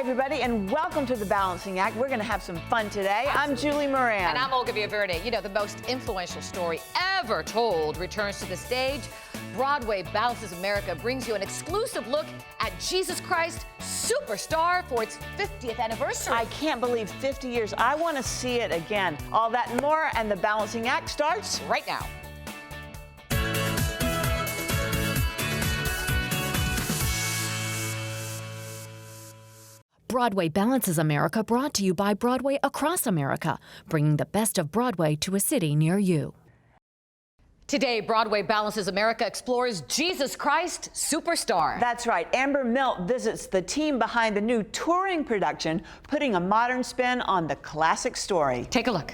everybody, and welcome to The Balancing Act. We're going to have some fun today. I'm Julie Moran. And I'm Olga Villaverde. You know, the most influential story ever told returns to the stage. Broadway Balances America brings you an exclusive look at Jesus Christ Superstar for its 50th anniversary. I can't believe 50 years. I want to see it again. All that and more, and The Balancing Act starts right now. Broadway Balances America, brought to you by Broadway across America, bringing the best of Broadway to a city near you. Today, Broadway Balances America explores Jesus Christ Superstar. That's right. Amber Milt visits the team behind the new touring production, putting a modern spin on the classic story. Take a look.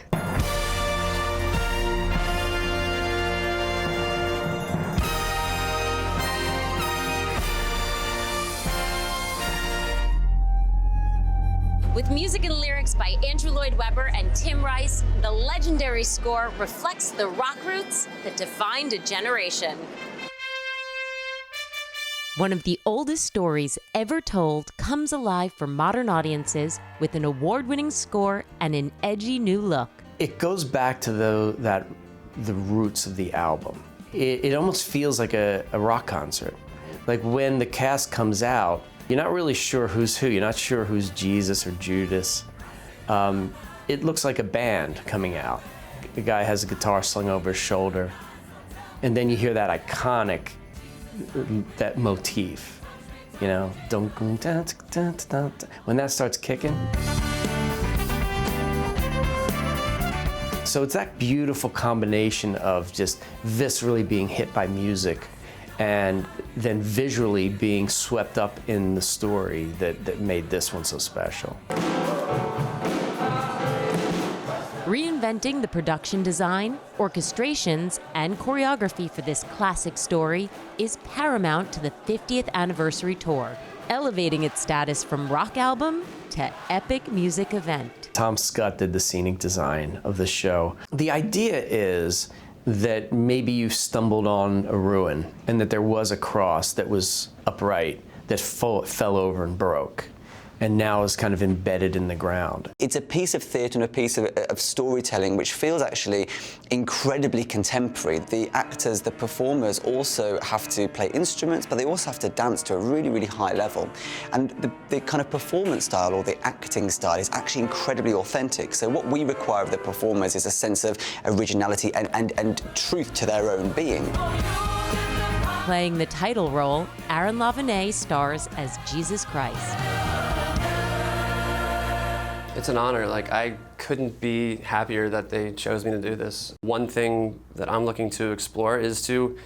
With music and lyrics by Andrew Lloyd Webber and Tim Rice, the legendary score reflects the rock roots that defined a generation. One of the oldest stories ever told comes alive for modern audiences with an award-winning score and an edgy new look. It goes back to the roots of the album. It almost feels like a rock concert. Like when the cast comes out, you're not really sure who's who. You're not sure who's Jesus or Judas. It looks like a band coming out. The guy has a guitar slung over his shoulder. And then you hear that iconic, that motif, you know, when that starts kicking. So it's that beautiful combination of just viscerally being hit by music and then visually being swept up in the story that made this one so special. Reinventing the production design, orchestrations, and choreography for this classic story is paramount to the 50th anniversary tour, elevating its status from rock album to epic music event. Tom Scott did the scenic design of the show. The idea is that maybe you stumbled on a ruin and that there was a cross that was upright that fell over and broke and now is kind of embedded in the ground. It's a piece of theatre and a piece of storytelling which feels actually incredibly contemporary. The actors, the performers also have to play instruments, but they also have to dance to a really, really high level. And the kind of performance style or the acting style is actually incredibly authentic. So what we require of the performers is a sense of originality and truth to their own being. Playing the title role, Aaron LaVagne stars as Jesus Christ. It's an honor. Like, I couldn't be happier that they chose me to do this. One thing that I'm looking to explore is to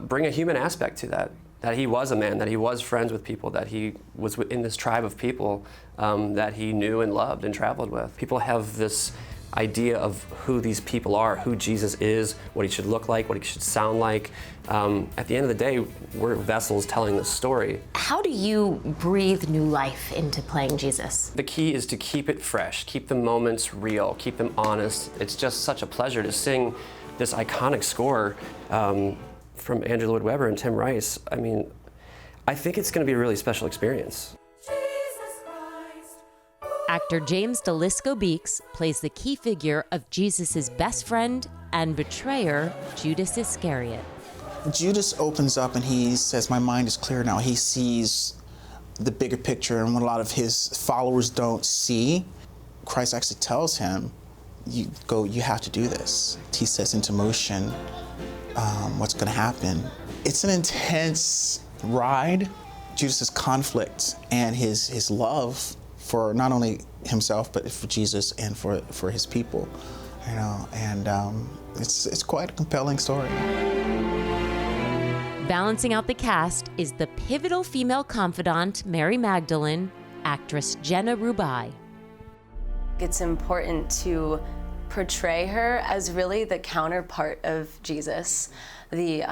bring a human aspect to that he was a man, that he was friends with people, that he was in this tribe of people that he knew and loved and traveled with. People have this idea of who these people are, who Jesus is, what he should look like, what he should sound like. At the end of the day, we're vessels telling the story. How do you breathe new life into playing Jesus? The key is to keep it fresh, keep the moments real, keep them honest. It's just such a pleasure to sing this iconic score from Andrew Lloyd Webber and Tim Rice. I mean, I think it's going to be a really special experience. Actor James DeLisco Beeks plays the key figure of Jesus' best friend and betrayer, Judas Iscariot. Judas opens up and he says, "My mind is clear now." He sees the bigger picture and what a lot of his followers don't see. Christ actually tells him, you have to do this. He sets into motion what's going to happen. It's an intense ride. Judas's conflict and his love for not only himself, but for Jesus and for his people, you know, and it's quite a compelling story. Balancing out the cast is the pivotal female confidant, Mary Magdalene, actress Jenna Rubai. It's important to portray her as really the counterpart of Jesus, the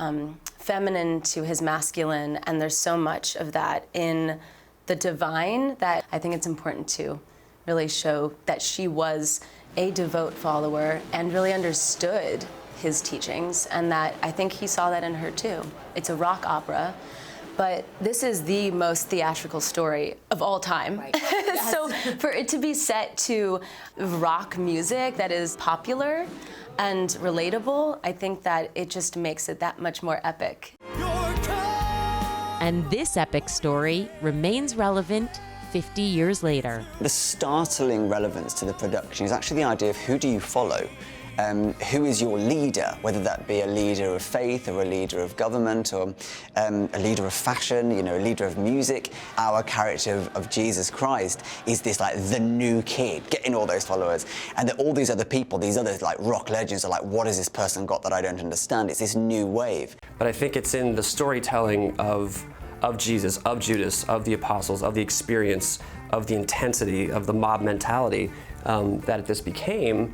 feminine to his masculine, and there's so much of that in the divine that I think it's important to really show that she was a devout follower and really understood his teachings, and that I think he saw that in her too. It's a rock opera, But this is the most theatrical story of all time. Right. Yes. So for it to be set to rock music that is popular and relatable, I think that it just makes it that much more epic. And this epic story remains relevant 50 years later. The startling relevance to the production is actually the idea of who do you follow? Who is your leader, whether that be a leader of faith or a leader of government or a leader of fashion, you know, a leader of music. Our character of Jesus Christ is this like the new kid, getting all those followers. And that all these other people, these other like rock legends are like, what has this person got that I don't understand? It's this new wave. But I think it's in the storytelling of Jesus, of Judas, of the apostles, of the experience, of the intensity, of the mob mentality that this became.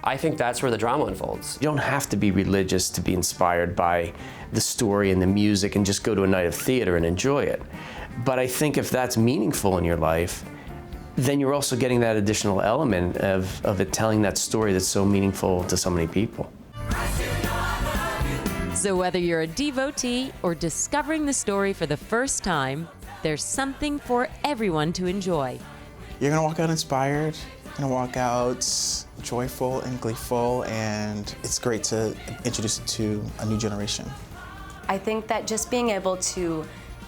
I think that's where the drama unfolds. You don't have to be religious to be inspired by the story and the music and just go to a night of theater and enjoy it. But I think if that's meaningful in your life, then you're also getting that additional element of it telling that story that's so meaningful to so many people. So whether you're a devotee or discovering the story for the first time, there's something for everyone to enjoy. You're gonna walk out inspired, you're gonna walk out joyful and gleeful, and it's great to introduce it to a new generation. I think that just being able to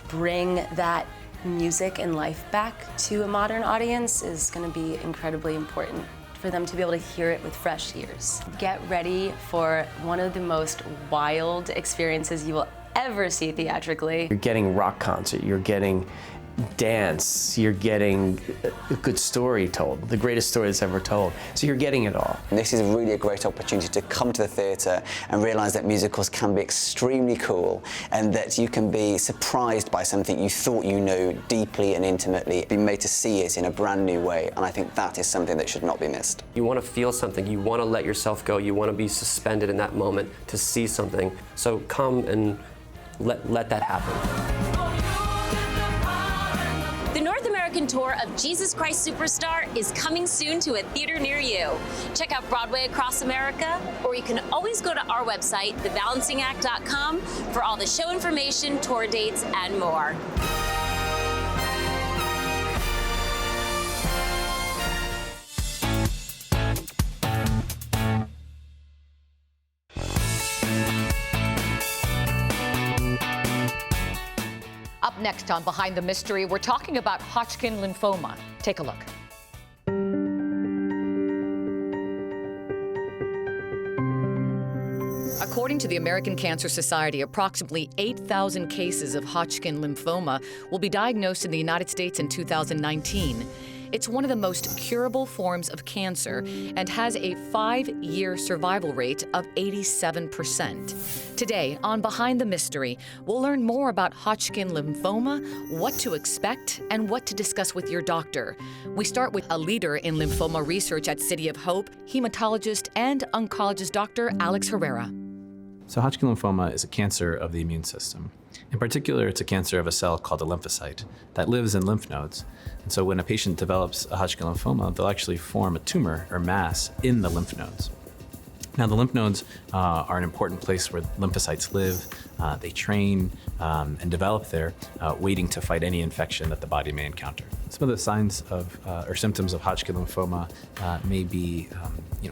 bring that music and life back to a modern audience is going to be incredibly important for them to be able to hear it with fresh ears. Get ready for one of the most wild experiences you will ever see theatrically. You're getting rock concert, you're getting dance, you're getting a good story told, the greatest story that's ever told. So you're getting it all. This is really a great opportunity to come to the theatre and realise that musicals can be extremely cool and that you can be surprised by something you thought you knew deeply and intimately, be made to see it in a brand new way, and I think that is something that should not be missed. You want to feel something, you want to let yourself go, you want to be suspended in that moment to see something. So come and let that happen. The North American tour of Jesus Christ Superstar is coming soon to a theater near you. Check out Broadway across America, or you can always go to our website, thebalancingact.com, for all the show information, tour dates, and more. Up next on Behind the Mystery, we're talking about Hodgkin lymphoma. Take a look. According to the American Cancer Society, approximately 8,000 cases of Hodgkin lymphoma will be diagnosed in the United States in 2019. It's one of the most curable forms of cancer and has a 5-year survival rate of 87%. Today, on Behind the Mystery, we'll learn more about Hodgkin lymphoma, what to expect, and what to discuss with your doctor. We start with a leader in lymphoma research at City of Hope, hematologist and oncologist Dr. Alex Herrera. So Hodgkin lymphoma is a cancer of the immune system. In particular, it's a cancer of a cell called a lymphocyte that lives in lymph nodes. And so when a patient develops a Hodgkin lymphoma, they'll actually form a tumor or mass in the lymph nodes. Now, the lymph nodes are an important place where lymphocytes live. They train and develop there, waiting to fight any infection that the body may encounter. Some of the signs of or symptoms of Hodgkin lymphoma may be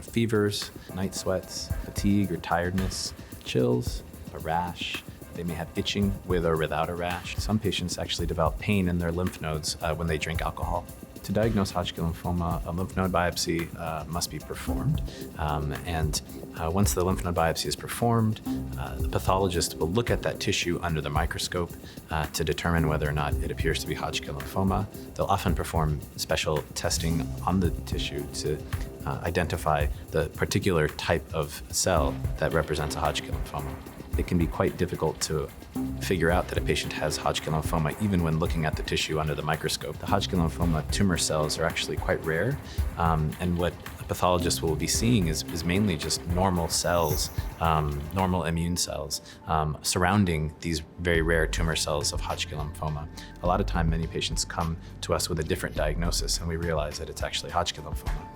fevers, night sweats, fatigue or tiredness, chills, a rash. They may have itching with or without a rash. Some patients actually develop pain in their lymph nodes when they drink alcohol. To diagnose Hodgkin lymphoma, a lymph node biopsy must be performed. Once the lymph node biopsy is performed, the pathologist will look at that tissue under the microscope to determine whether or not it appears to be Hodgkin lymphoma. They'll often perform special testing on the tissue to identify the particular type of cell that represents a Hodgkin lymphoma. It can be quite difficult to figure out that a patient has Hodgkin lymphoma even when looking at the tissue under the microscope. The Hodgkin lymphoma tumor cells are actually quite rare, and what a pathologist will be seeing is mainly just normal cells, normal immune cells, surrounding these very rare tumor cells of Hodgkin lymphoma. A lot of time, many patients come to us with a different diagnosis, and we realize that it's actually Hodgkin lymphoma.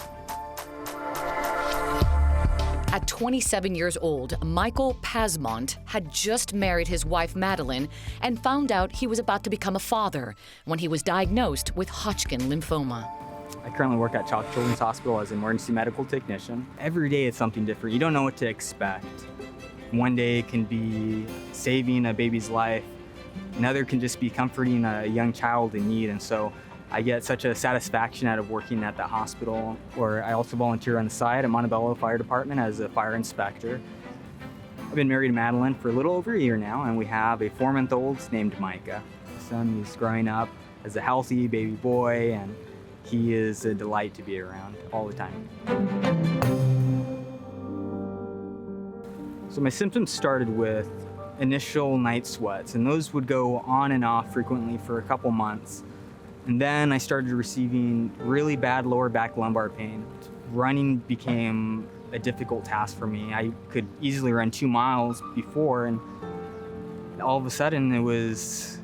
At 27 years old, Michael Pasmont had just married his wife Madeline and found out he was about to become a father when he was diagnosed with Hodgkin lymphoma. I currently work at Chalk Children's Hospital as an emergency medical technician. Every day it's something different. You don't know what to expect. One day can be saving a baby's life. Another can just be comforting a young child in need. And so I get such a satisfaction out of working at the hospital, where I also volunteer on the side at Montebello Fire Department as a fire inspector. I've been married to Madeline for a little over a year now, and we have a 4-month-old named Micah. Son is growing up as a healthy baby boy, and he is a delight to be around all the time. So my symptoms started with initial night sweats, and those would go on and off frequently for a couple months. And then I started receiving really bad lower back lumbar pain. Running became a difficult task for me. I could easily run 2 miles before, and all of a sudden it was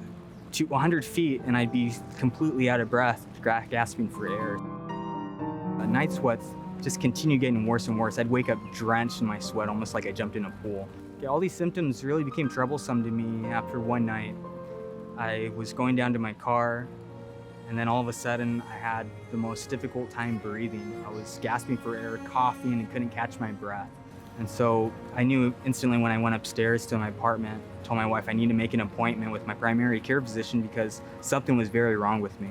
100 feet and I'd be completely out of breath, gasping for air. Night sweats just continued getting worse and worse. I'd wake up drenched in my sweat, almost like I jumped in a pool. All these symptoms really became troublesome to me after one night. I was going down to my car, and then all of a sudden, I had the most difficult time breathing. I was gasping for air, coughing, and couldn't catch my breath. And so I knew instantly when I went upstairs to my apartment, told my wife I need to make an appointment with my primary care physician because something was very wrong with me.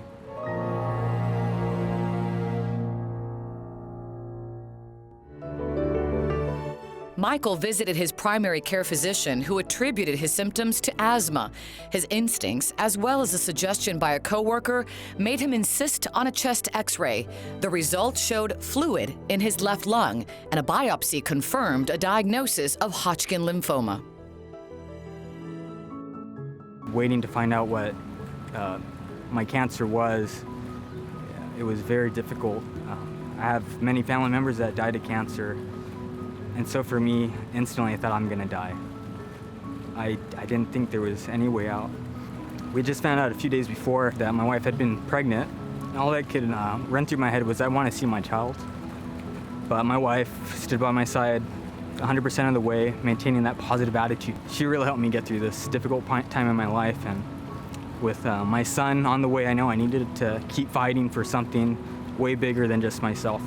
Michael visited his primary care physician, who attributed his symptoms to asthma. His instincts, as well as a suggestion by a coworker, made him insist on a chest x-ray. The results showed fluid in his left lung, and a biopsy confirmed a diagnosis of Hodgkin lymphoma. Waiting to find out what my cancer was, it was very difficult. I have many family members that died of cancer. And so for me, instantly I thought I'm gonna die. I didn't think there was any way out. We just found out a few days before that my wife had been pregnant. And all that could run through my head was I want to see my child. But my wife stood by my side 100% of the way, maintaining that positive attitude. She really helped me get through this difficult time in my life. And with my son on the way, I know I needed to keep fighting for something way bigger than just myself.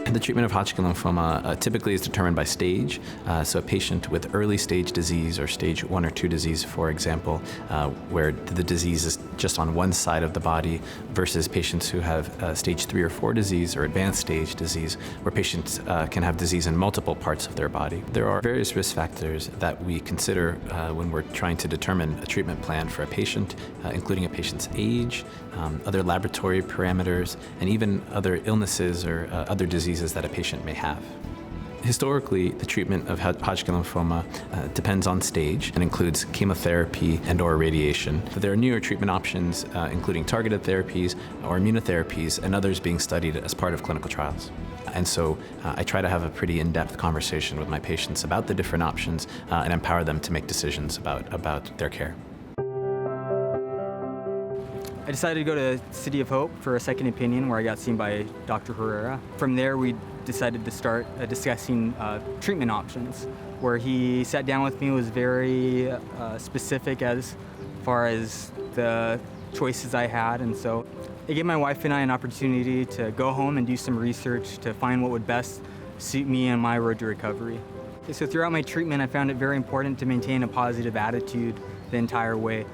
The treatment of Hodgkin lymphoma typically is determined by stage. So a patient with early stage disease or stage 1 or 2 disease, for example, where the disease is just on one side of the body, versus patients who have stage 3 or 4 disease or advanced stage disease, where patients can have disease in multiple parts of their body. There are various risk factors that we consider when we're trying to determine a treatment plan for a patient, including a patient's age, other laboratory parameters, and even other illnesses or other diseases that a patient may have. Historically, the treatment of Hodgkin lymphoma depends on stage and includes chemotherapy and/or radiation. But there are newer treatment options, including targeted therapies or immunotherapies, and others being studied as part of clinical trials. And so I try to have a pretty in-depth conversation with my patients about the different options and empower them to make decisions about their care. I decided to go to City of Hope for a second opinion, where I got seen by Dr. Herrera. From there, we decided to start discussing treatment options, where he sat down with me, was very specific as far as the choices I had. And so it gave my wife and I an opportunity to go home and do some research to find what would best suit me and my road to recovery. So throughout my treatment, I found it very important to maintain a positive attitude the entire way.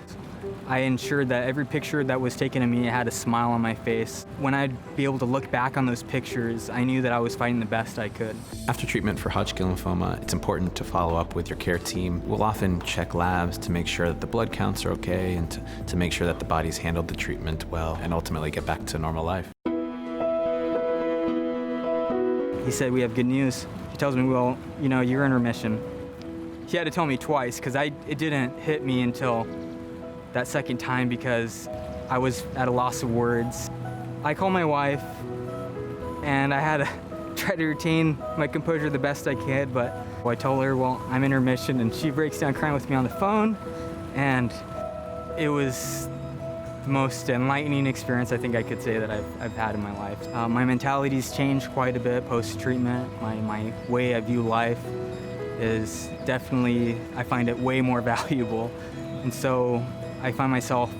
I ensured that every picture that was taken of me had a smile on my face. When I'd be able to look back on those pictures, I knew that I was fighting the best I could. After treatment for Hodgkin lymphoma, it's important to follow up with your care team. We'll often check labs to make sure that the blood counts are okay and to make sure that the body's handled the treatment well and ultimately get back to normal life. He said, "We have good news." He tells me, "Well, you know, you're in remission." He had to tell me twice because it didn't hit me until that second time, because I was at a loss of words. I called my wife and I had to try to retain my composure the best I could, but I told her, well, I'm in remission, and she breaks down crying with me on the phone, and it was the most enlightening experience I think I could say that I've had in my life. My mentality's changed quite a bit post-treatment. My way I view life is definitely, I find it way more valuable. And so I find myself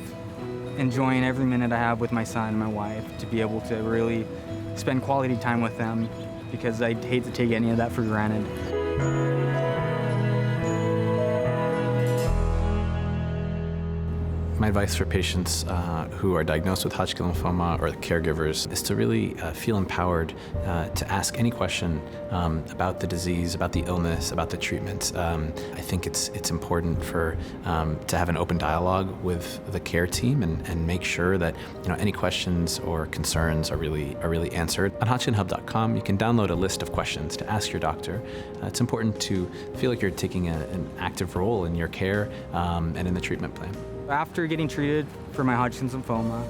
enjoying every minute I have with my son and my wife, to be able to really spend quality time with them, because I hate to take any of that for granted. My advice for patients who are diagnosed with Hodgkin lymphoma, or the caregivers, is to really feel empowered to ask any question about the disease, about the illness, about the treatment. I think it's important to have an open dialogue with the care team and make sure that any questions or concerns are really answered. On HodgkinHub.com, you can download a list of questions to ask your doctor. It's important to feel like you're taking an active role in your care and in the treatment plan. After getting treated for my Hodgkin's lymphoma,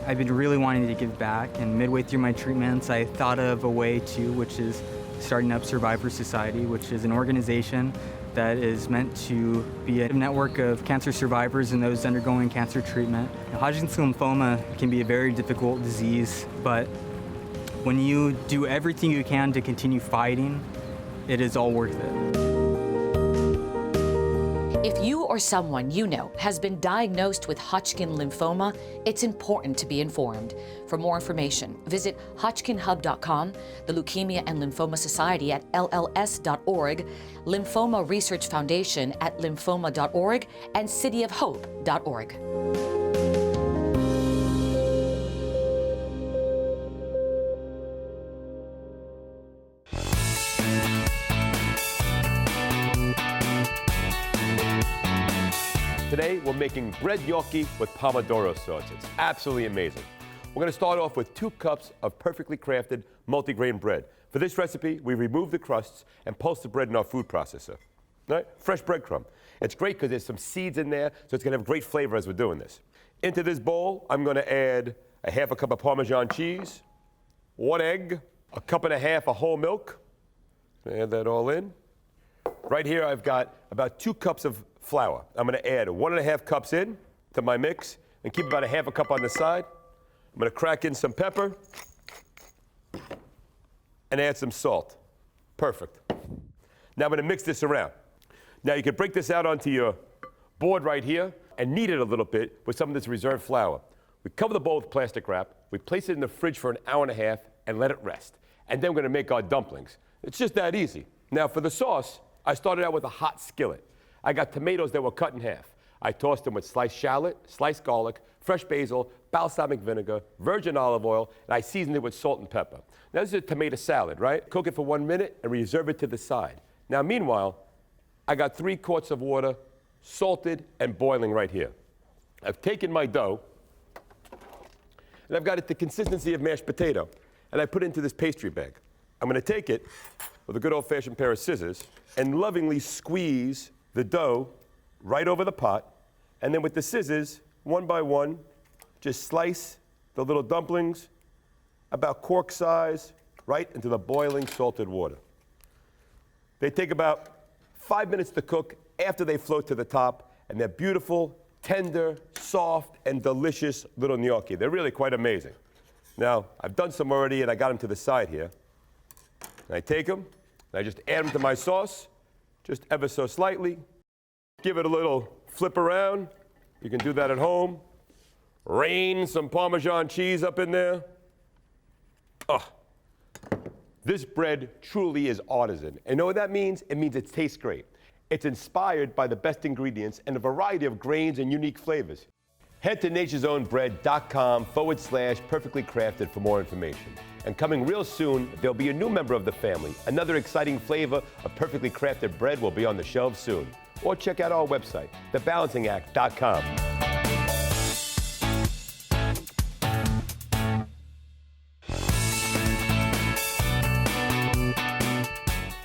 I've been really wanting to give back, and midway through my treatments, I thought of a way which is starting up Survivor Society, which is an organization that is meant to be a network of cancer survivors and those undergoing cancer treatment. Hodgkin's lymphoma can be a very difficult disease, but when you do everything you can to continue fighting, it is all worth it. If you or someone you know has been diagnosed with Hodgkin lymphoma, it's important to be informed. For more information, visit HodgkinHub.com, the Leukemia and Lymphoma Society at LLS.org, Lymphoma Research Foundation at lymphoma.org, and cityofhope.org. Today, we're making bread gnocchi with pomodoro sauce. It's absolutely amazing. We're going to start off with 2 cups of perfectly crafted multigrain bread. For this recipe, we remove the crusts and pulse the bread in our food processor. Right? Fresh breadcrumb. It's great because there's some seeds in there, so it's going to have great flavor as we're doing this. Into this bowl, I'm going to add a half a cup of Parmesan cheese, 1 egg, a cup and a half of whole milk. Add that all in. Right here, I've got about 2 cups of flour. I'm going to add 1.5 cups in to my mix and keep about a half a cup on the side. I'm going to crack in some pepper and add some salt. Perfect. Now I'm going to mix this around. Now you can break this out onto your board right here and knead it a little bit with some of this reserved flour. We cover the bowl with plastic wrap. We place it in the fridge for an hour and a half and let it rest. And then we're going to make our dumplings. It's just that easy. Now for the sauce, I started out with a hot skillet. I got tomatoes that were cut in half. I tossed them with sliced shallot, sliced garlic, fresh basil, balsamic vinegar, virgin olive oil, and I seasoned it with salt and pepper. Now this is a tomato salad, right? Cook it for 1 minute and reserve it to the side. Now meanwhile, I got 3 quarts of water, salted and boiling right here. I've taken my dough, and I've got it the consistency of mashed potato, and I put it into this pastry bag. I'm going to take it with a good old-fashioned pair of scissors and lovingly squeeze the dough right over the pot, and then with the scissors, one by one, just slice the little dumplings about cork size right into the boiling salted water. They take about 5 minutes to cook after they float to the top, and they're beautiful, tender, soft, and delicious little gnocchi. They're really quite amazing. Now, I've done some already, and I got them to the side here. And I take them, and I just add them to my sauce, just ever so slightly. Give it a little flip around. You can do that at home. Rain some Parmesan cheese up in there. Oh, this bread truly is artisan. And you know what that means? It means it tastes great. It's inspired by the best ingredients and a variety of grains and unique flavors. Head to nature'sownbread.com/perfectly crafted for more information. And coming real soon, there'll be a new member of the family. Another exciting flavor of perfectly crafted bread will be on the shelves soon. Or check out our website, thebalancingact.com.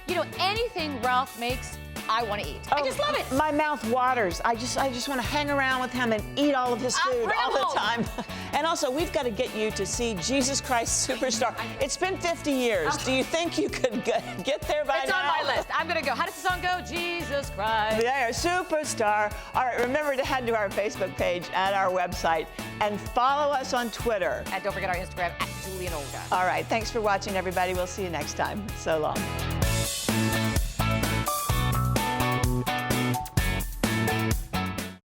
You know, anything Ralph makes I want to eat. I just love it. My mouth waters. I just want to hang around with him and eat all of his food bring all him the home. time. And also, we've got to get you to see Jesus Christ Superstar. It's been 50 years. Do you think you could get there by It's now? on my list. I'm going to go. How does the song go? Jesus Christ. There, Superstar. All right, remember to head to our Facebook page and our website and follow us on Twitter. And don't forget our Instagram, @JulieandOlga. All right, thanks for watching, everybody. We'll see you next time. So long.